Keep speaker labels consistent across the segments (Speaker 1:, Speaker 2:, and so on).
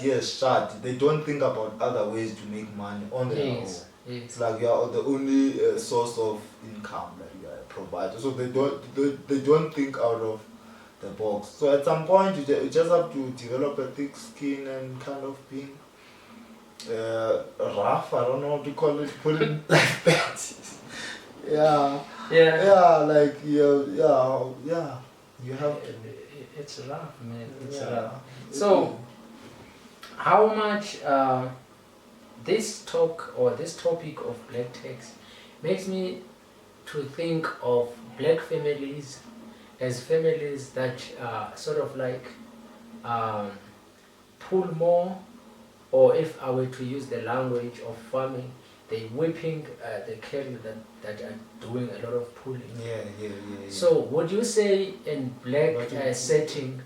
Speaker 1: Yes, shut. They don't think about other ways to make money on their own.
Speaker 2: Yes.
Speaker 1: It's like you are the only source of income that you are a provider. So they don't think out of the box. So at some point you just have to develop a thick skin and kind of being rough. I don't know what to call it. Put it like that. Yeah.
Speaker 2: Yeah.
Speaker 1: Yeah. Like yeah. You have to.
Speaker 2: It's rough, man. It's
Speaker 1: Yeah.
Speaker 2: rough. So, how much this topic of black tax makes me to think of black families as families that sort of like um, pull more, or if I were to use the language of farming, they whipping the cattle that are doing a lot of pulling.
Speaker 1: Yeah.
Speaker 2: So would you say in black setting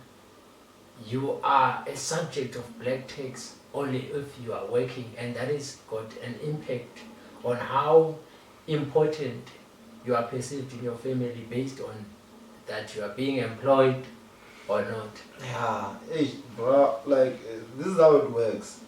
Speaker 2: you are a subject of black tax only if you are working, and that has got an impact on how important you are perceived in your family based on that you are being employed or not?
Speaker 1: Yeah, hey, bro, like this is how it works.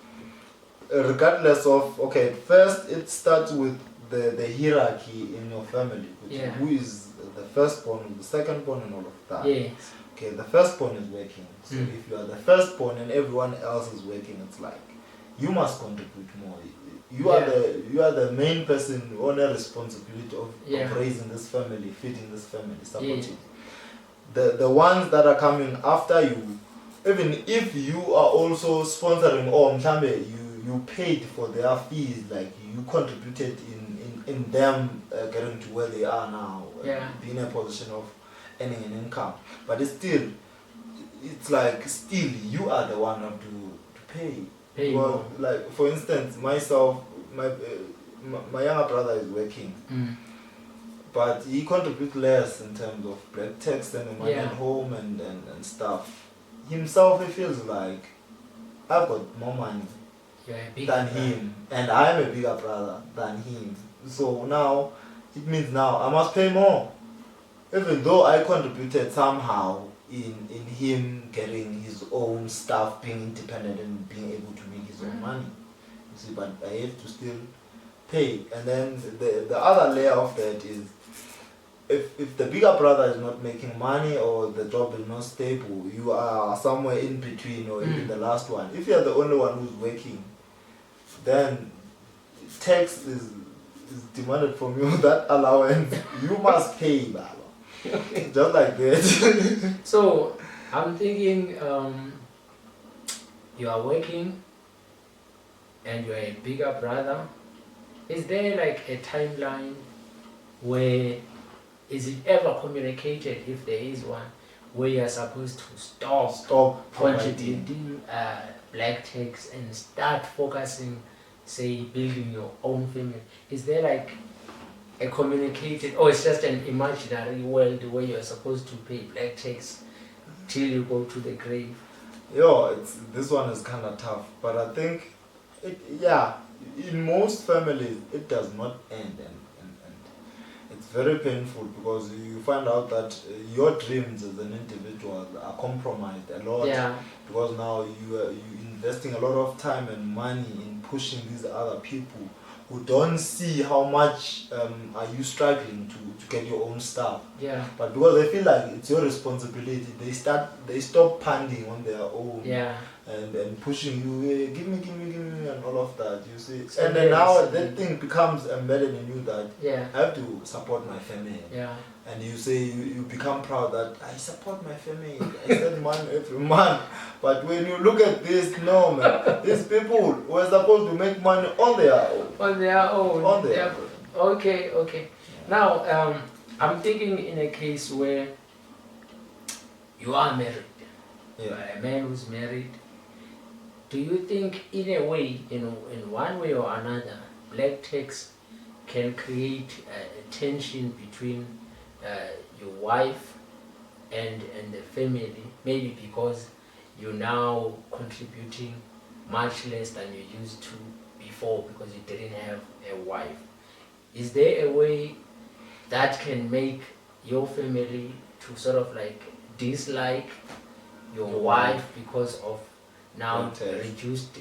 Speaker 1: Regardless of, okay, first it starts with the hierarchy in your family, which
Speaker 2: Yeah.
Speaker 1: who is the firstborn, the secondborn, and all of that.
Speaker 2: Yes.
Speaker 1: Okay, the firstborn is working. So if you are the firstborn and everyone else is working, it's like you must contribute more. You are the main person on a responsibility of raising this family, feeding this family, supporting. The ones that are coming after you, even if you are also sponsoring or you paid for their fees, like you contributed in them getting to where they are now, being in a position of earning an income, but it's like still you are the one have to pay. Well, like for instance, myself, my younger brother is working. But he contributes less in terms of black tax and the money at home and stuff. Himself, he feels like I've got more money than him, and I'm a bigger brother than him. So now it means now I must pay more, even though I contributed somehow in him getting his own stuff, being independent and being able to make his own money. You see, but I have to still pay. And then the other layer of that is, if the bigger brother is not making money or the job is not stable, you are somewhere in between or even the last one. If you are the only one who's working, then tax is demanded from you, that allowance, you must pay, Baba. Just like that.
Speaker 2: So I'm thinking you are working and you are a bigger brother. Is there like a timeline where is it ever communicated, if there is one, where you are supposed to stop contributing black tax and start focusing, say, building your own family? Is there like a communicated, or it's just an imaginary world where you are supposed to pay black tax till you go to the grave?
Speaker 1: This one is kind of tough, but I think in most families it does not end, and it's very painful because you find out that your dreams as an individual are compromised a lot, because now you're investing a lot of time and money in pushing these other people who don't see how much are you struggling to get your own stuff. But because they feel like it's your responsibility, they stop panding on their own. And pushing you, hey, give me, and all of that, you see. So and then now that thing becomes embedded in you that I have to support my family. And you say, you become proud that I support my family, I send money every month. But when you look at this, no man, these people were supposed to make money on their own.
Speaker 2: Okay. Now, I'm thinking in a case where you are married. You are a man who's married. Do you think, in a way, in one way or another, black tax can create a tension between your wife and the family? Maybe because you're now contributing much less than you used to before because you didn't have a wife. Is there a way that can make your family to sort of like dislike your wife because of now reduced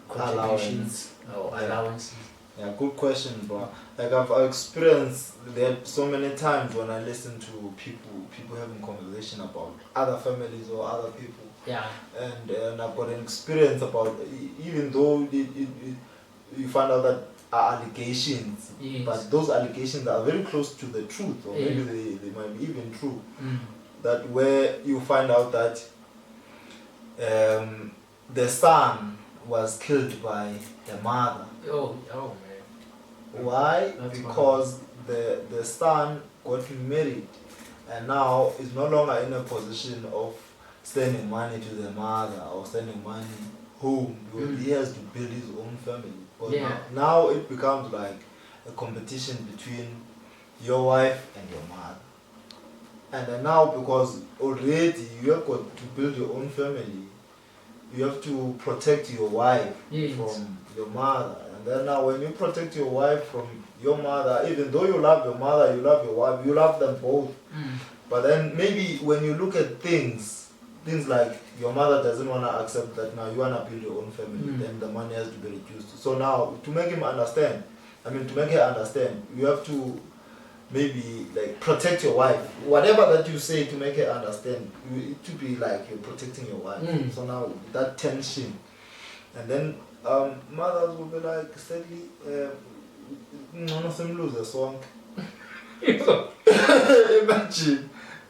Speaker 2: contributions or allowances?
Speaker 1: Yeah, good question, bro. Like I've experienced that so many times when I listen to people having conversation about other families or other people.
Speaker 2: Yeah.
Speaker 1: And I've got an experience about, even though you find out that are allegations,
Speaker 2: yes.
Speaker 1: but those allegations are very close to the truth, or maybe they might be even true. That where you find out that the son was killed by the mother.
Speaker 2: Oh man.
Speaker 1: Why? Because the son got married and now is no longer in a position of sending money to the mother or sending money home, because he has to build his own family. But now it becomes like a competition between your wife and your mother. And then now, because already you have got to build your own family, you have to protect your wife from your mother. And then now when you protect your wife from your mother, even though you love your mother, you love your wife, you love them both. But then maybe when you look at things like your mother doesn't want to accept that now you want to build your own family, then the money has to be reduced. So now to make her understand, you have to maybe like protect your wife. Whatever that you say to make her understand, it to be like you're protecting your wife. So now that tension, and then mothers will be like, sadly, none of them lose a song.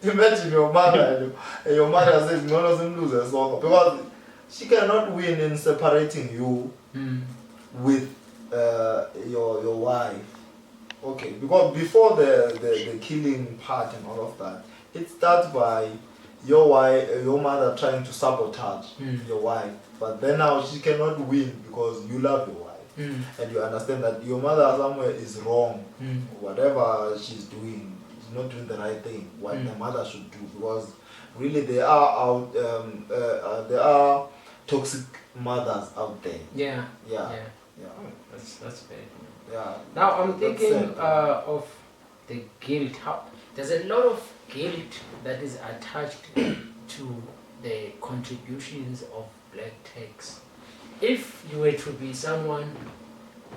Speaker 1: Imagine your mother and your mother says none of them lose a song, because she cannot win in separating you with your wife. Okay, because before the killing part and all of that, it starts by your mother trying to sabotage your wife. But then now she cannot win because you love your wife. And you understand that your mother somewhere is wrong. Whatever she's doing, she's not doing the right thing, what the mother should do. Because really there are toxic mothers out there.
Speaker 2: Yeah. Oh, that's fair.
Speaker 1: Yeah.
Speaker 2: Now I'm thinking of the guilt. There's a lot of guilt that is attached to the contributions of black tax. If you were to be someone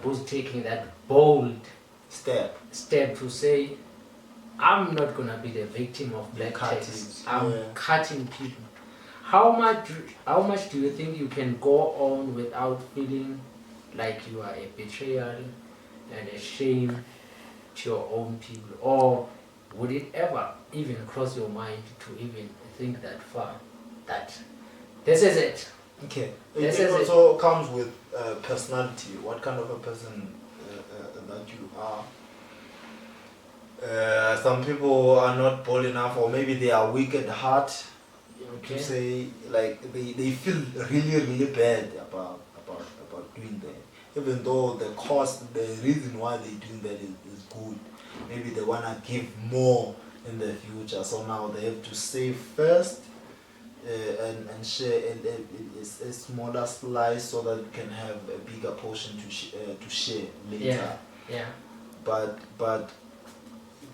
Speaker 2: who's taking that bold step to say, I'm not gonna be the victim of black tax, I'm cutting people. How much do you think you can go on without feeling like you are a betrayal and a shame to your own people? Or would it ever even cross your mind to even think that far, that this is it?
Speaker 1: Okay. It also comes with personality, what kind of a person that you are. Some people are not bold enough, or maybe they are weak at heart to say, like they feel really bad about doing that, even though the reason why they're doing that is good. Maybe they want to give more in the future, so now they have to save first and share a smaller slice so that you can have a bigger portion to share later. But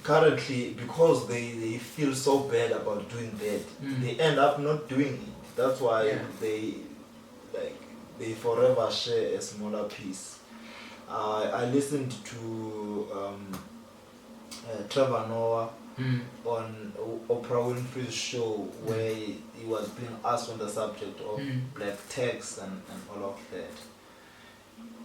Speaker 1: currently, because they feel so bad about doing that, they end up not doing it. That's why they forever share a smaller piece. I listened to Trevor Noah on Oprah Winfrey's show, where he was being asked on the subject of black tax and all of that.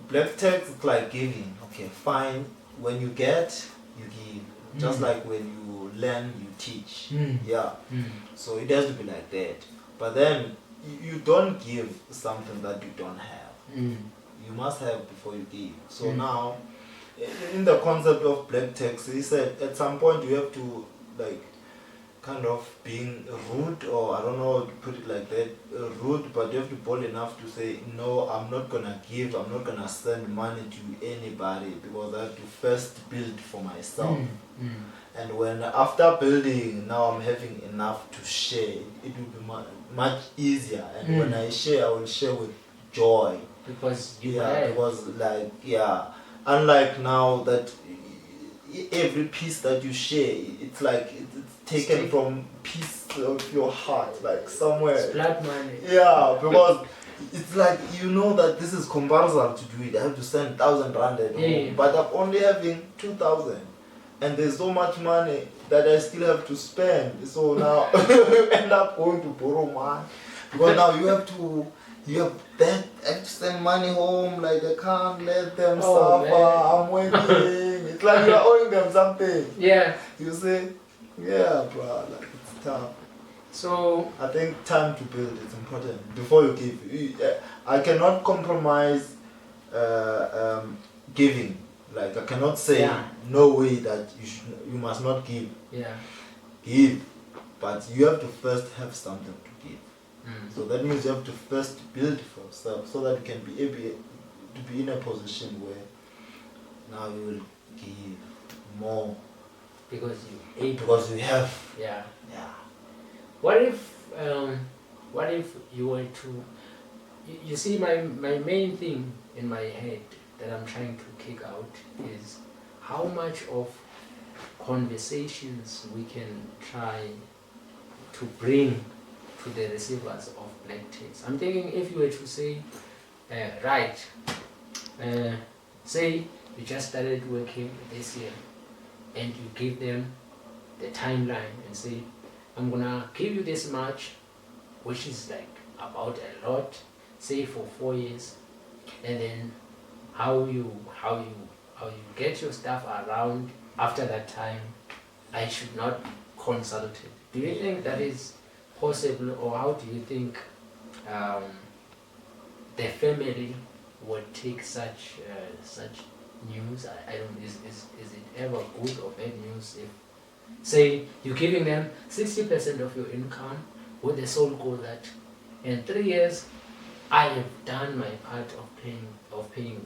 Speaker 1: Black tax is like giving. Okay, fine. When you get, you give. Just like when you learn, you teach. So it has to be like that. But then you don't give something that you don't have. You must have before you give. So now, in the concept of black tax, he said at some point you have to kind of being rude, or I don't know how to put it like that, rude, but you have to be bold enough to say, no, I'm not gonna give, I'm not gonna send money to anybody, because I have to first build for myself. And when after building, now I'm having enough to share, it will be much easier. And when I share, I will share with joy.
Speaker 2: Because
Speaker 1: unlike now that every piece that you share, it's like it's taken from piece of your heart, like somewhere.
Speaker 2: It's blood money.
Speaker 1: Yeah, because it's like you know that this is compulsory to do it. I have to send 1,000 rand at home, but I'm only having 2,000, and there's so much money that I still have to spend. So now you end up going to borrow money because now you have to send money home. Like I can't let them suffer. Man. I'm waiting. It's like you're owing them something.
Speaker 2: Yeah.
Speaker 1: You see? Yeah, bro. Like it's tough.
Speaker 2: So
Speaker 1: I think time to build is important before you give. I cannot compromise giving. Like I cannot say no way that you must not give.
Speaker 2: Yeah.
Speaker 1: Give, but you have to first have something to give.
Speaker 2: Mm.
Speaker 1: So that means you have to first build for yourself so that you can be able to be in a position where now you will give more
Speaker 2: because
Speaker 1: you have.
Speaker 2: Yeah.
Speaker 1: Yeah.
Speaker 2: What if you were to, you see my main thing in my head that I'm trying to kick out is how much of conversations we can try to bring to the receivers of black tax. I'm thinking if you were to say, say you just started working this year and you give them the timeline and say, I'm gonna give you this much, which is like about a lot, say for 4 years, and then how you get your stuff around after that time, I should not consult it. Do you think that is possible, or how do you think the family would take such news? I don't. Is it ever good or bad news if, say, you're giving them 60% of your income with the sole goal that in 3 years I have done my part of paying